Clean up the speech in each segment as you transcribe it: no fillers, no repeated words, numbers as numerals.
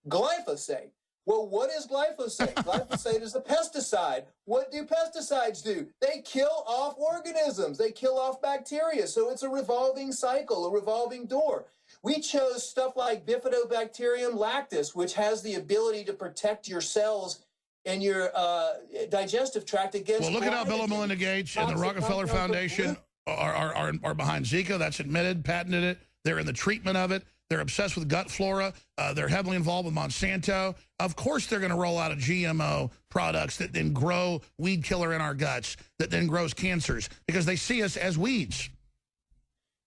Glyphosate. Well, what is glyphosate? Glyphosate is a pesticide. What do pesticides do? They kill off organisms. They kill off bacteria. So it's a revolving cycle, a revolving door. We chose stuff like Bifidobacterium lactis, which has the ability to protect your cells and your digestive tract against. Well, look at how Bill and Melinda Gates and the Rockefeller Foundation are behind Zika. That's admitted, patented it. They're in the treatment of it. They're obsessed with gut flora. They're heavily involved with Monsanto. Of course they're going to roll out a GMO products that then grow weed killer in our guts, that then grows cancers, because they see us as weeds.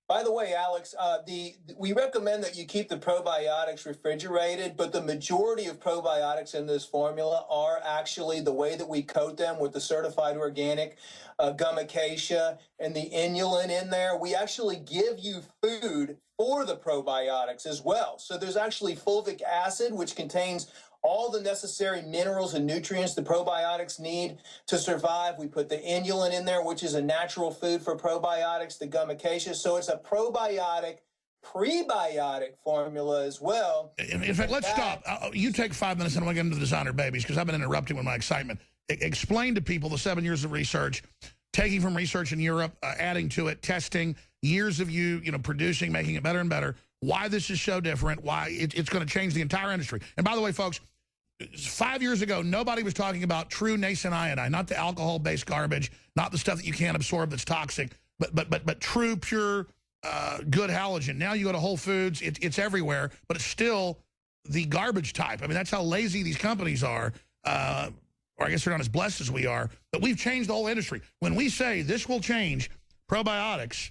By the way, Alex, we recommend that you keep the probiotics refrigerated, but the majority of probiotics in this formula are actually the way that we coat them with the certified organic gum acacia and the inulin in there. We actually give you food for the probiotics as well. So there's actually fulvic acid, which contains all the necessary minerals and nutrients the probiotics need to survive. We put the inulin in there, which is a natural food for probiotics, the gum acacia. So it's a probiotic, prebiotic formula as well. In fact, let's stop. You take 5 minutes and I want to get into the designer babies because I've been interrupting with my excitement. Explain to people the 7 years of research, taking from research in Europe, adding to it, testing, years of you producing, making it better and better, why this is so different, why it's going to change the entire industry. And by the way, folks, 5 years ago, nobody was talking about true nascent iodine, not the alcohol-based garbage, not the stuff that you can't absorb that's toxic, but true, pure, good halogen. Now you go to Whole Foods, it's everywhere, but it's still the garbage type. I mean, that's how lazy these companies are, or I guess they're not as blessed as we are, but we've changed the whole industry. When we say this will change probiotics,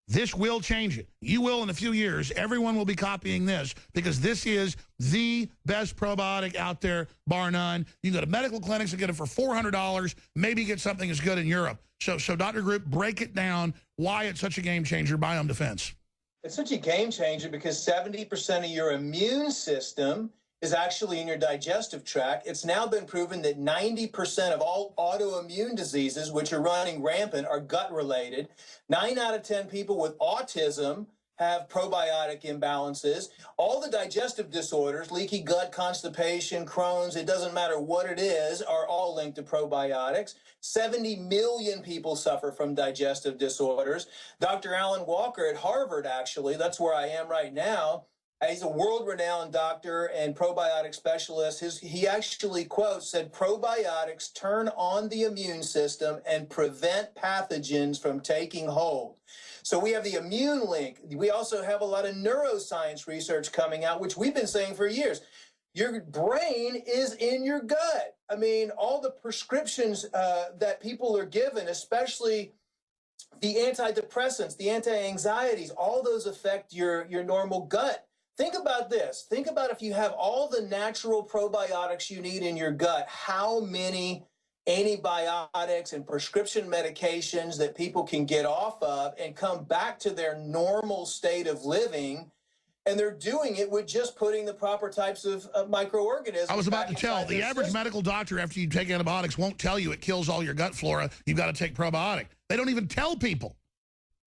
this will change it. You will in a few years. Everyone will be copying this because this is the best probiotic out there, bar none. You can go to medical clinics and get it for $400, maybe get something as good in Europe. So Dr. Group, break it down, why it's such a game changer, Biome Defense. It's such a game changer because 70% of your immune system is actually in your digestive tract. It's now been proven that 90% of all autoimmune diseases, which are running rampant, are gut-related. 9 out of 10 people with autism have probiotic imbalances. All the digestive disorders, leaky gut, constipation, Crohn's, it doesn't matter what it is, are all linked to probiotics. 70 million people suffer from digestive disorders. Dr. Alan Walker at Harvard, actually, that's where I am right now, he's a world-renowned doctor and probiotic specialist. He actually, quote, said, probiotics turn on the immune system and prevent pathogens from taking hold. So we have the immune link. We also have a lot of neuroscience research coming out, which we've been saying for years. Your brain is in your gut. I mean, all the prescriptions that people are given, especially the antidepressants, the anti-anxieties, all those affect your normal gut. Think about this. Think about if you have all the natural probiotics you need in your gut, how many antibiotics and prescription medications that people can get off of and come back to their normal state of living. And they're doing it with just putting the proper types of microorganisms. I was about to tell, the average medical doctor, after you take antibiotics, won't tell you it kills all your gut flora. You've got to take probiotic. They don't even tell people.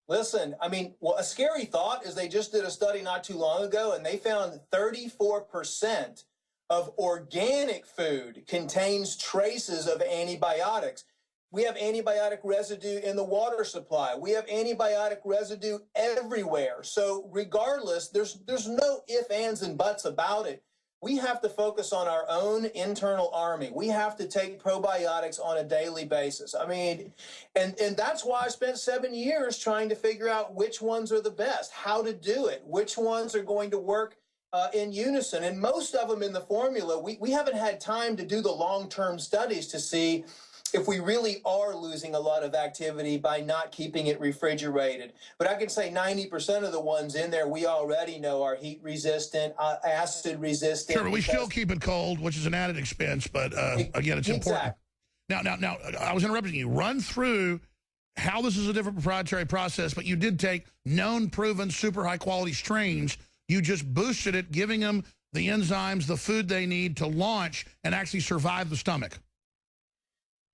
Listen, I mean, well, a scary thought is they just did a study not too long ago, and they found 34% of organic food contains traces of antibiotics. We have antibiotic residue in the water supply. We have antibiotic residue everywhere. So regardless, there's no ifs, ands, and buts about it. We have to focus on our own internal army. We have to take probiotics on a daily basis. I mean, and that's why I spent 7 years trying to figure out which ones are the best, how to do it, which ones are going to work in unison. And most of them in the formula, we haven't had time to do the long-term studies to see if we really are losing a lot of activity by not keeping it refrigerated. But I can say 90% of the ones in there we already know are heat resistant, acid resistant. Sure, but we still keep it cold, which is an added expense, but again, it's important. Now, I was interrupting you. Run through how this is a different proprietary process, but you did take known, proven, super high-quality strains. You just boosted it, giving them the enzymes, the food they need to launch and actually survive the stomach.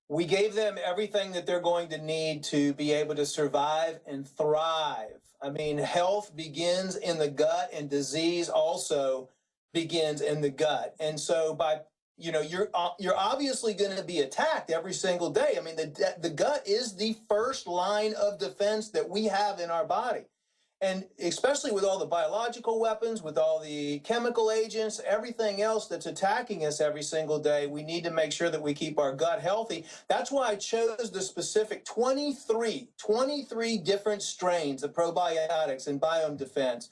We gave them everything that they're going to need to be able to survive and thrive. I mean, health begins in the gut and disease also begins in the gut. And so by, you're obviously going to be attacked every single day. I mean, the gut is the first line of defense that we have in our body. And especially with all the biological weapons, with all the chemical agents, everything else that's attacking us every single day, we need to make sure that we keep our gut healthy. That's why I chose the specific 23 different strains of probiotics and biome defense.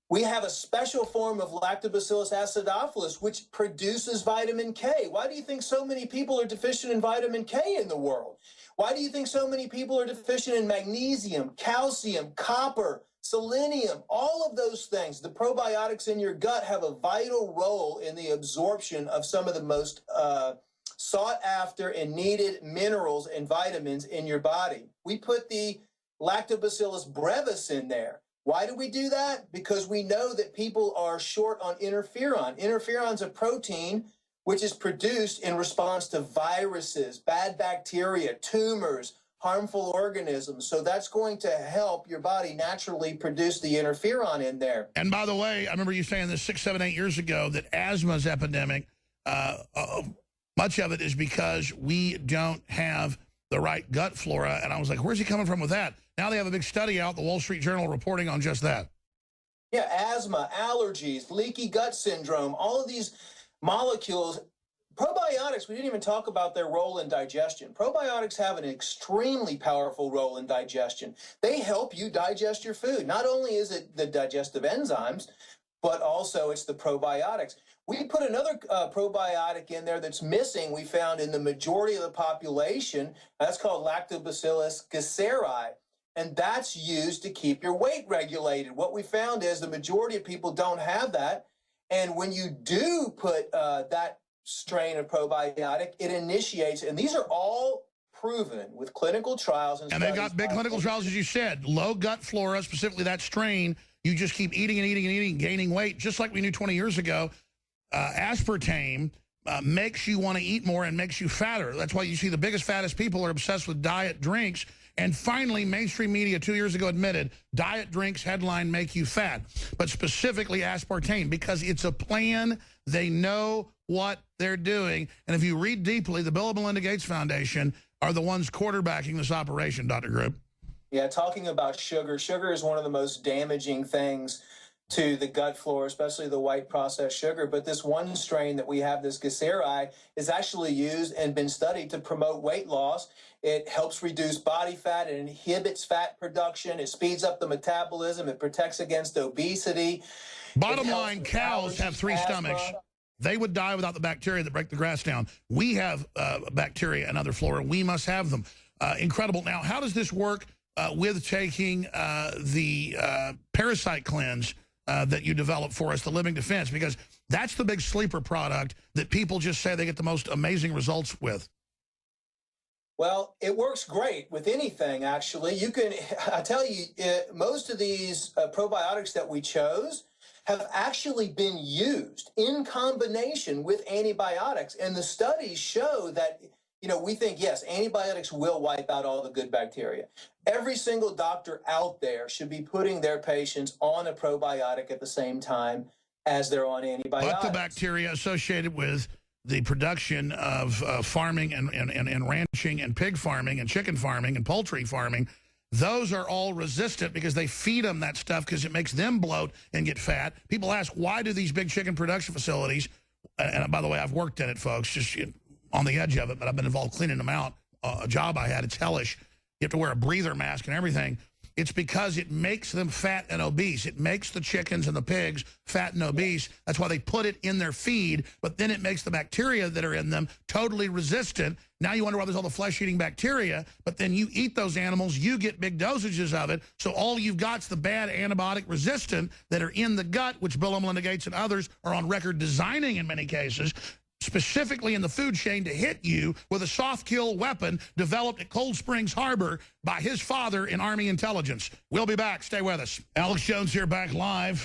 We have a special form of Lactobacillus acidophilus, which produces vitamin K. Why do you think so many people are deficient in vitamin K in the world? Why do you think so many people are deficient in magnesium, calcium, copper, selenium, all of those things? The probiotics in your gut have a vital role in the absorption of some of the most sought after and needed minerals and vitamins in your body. We put the Lactobacillus brevis in there. Why do we do that? Because we know that people are short on interferon. Interferon's a protein which is produced in response to viruses, bad bacteria, tumors, harmful organisms. So that's going to help your body naturally produce the interferon in there. And by the way, I remember you saying this 6, 7, 8 years ago that asthma's epidemic, much of it is because we don't have the right gut flora. And I was like, where's he coming from with that? Now they have a big study out, the Wall Street Journal, reporting on just that. Yeah, asthma, allergies, leaky gut syndrome, all of these molecules. Probiotics, we didn't even talk about their role in digestion. Probiotics have an extremely powerful role in digestion. They help you digest your food. Not only is it the digestive enzymes, but also it's the probiotics. We put another probiotic in there that's missing, we found in the majority of the population. That's called Lactobacillus gasseri. And that's used to keep your weight regulated. What we found is the majority of people don't have that. And when you do put that strain of probiotic, it initiates, and these are all proven with clinical trials. And they've got big clinical trials, as you said. Low gut flora, specifically that strain, you just keep eating and eating and eating, gaining weight, just like we knew 20 years ago. Aspartame makes you want to eat more and makes you fatter. That's why you see the biggest, fattest people are obsessed with diet drinks. And finally, mainstream media 2 years ago admitted diet drinks headline make you fat, but specifically aspartame, because it's a plan. They know what they're doing. And if you read deeply, the Bill and Melinda Gates Foundation are the ones quarterbacking this operation, Dr. Group. Yeah, talking about sugar. Sugar is one of the most damaging things to the gut flora, especially the white processed sugar. But this one strain that we have, this gasseri, is actually used and been studied to promote weight loss. It helps reduce body fat. It inhibits fat production. It speeds up the metabolism. It protects against obesity. Bottom line, cows have 3 stomachs. They would die without the bacteria that break the grass down. We have bacteria and other flora. We must have them. Incredible. Now, how does this work with taking the parasite cleanse that you developed for us, the Living Defense? Because that's the big sleeper product that people just say they get the most amazing results with. Well, it works great with anything, actually. You can, I tell you, most of these probiotics that we chose have actually been used in combination with antibiotics. And the studies show that, we think, yes, antibiotics will wipe out all the good bacteria. Every single doctor out there should be putting their patients on a probiotic at the same time as they're on antibiotics. But the bacteria associated with the production of farming and ranching and pig farming and chicken farming and poultry farming, those are all resistant because they feed them that stuff because it makes them bloat and get fat. People ask, why do these big chicken production facilities, and by the way, I've worked in it, folks, just on the edge of it, but I've been involved cleaning them out, a job I had, it's hellish. You have to wear a breather mask and everything. It's because it makes them fat and obese. It makes the chickens and the pigs fat and obese. That's why they put it in their feed, but then it makes the bacteria that are in them totally resistant. Now you wonder why there's all the flesh-eating bacteria, but then you eat those animals, you get big dosages of it, so all you've got is the bad antibiotic resistant that are in the gut, which Bill and Melinda Gates and others are on record designing in many cases, specifically in the food chain to hit you with a soft kill weapon developed at Cold Springs Harbor by his father in Army intelligence. We'll be back. Stay with us. Alex Jones here, back live.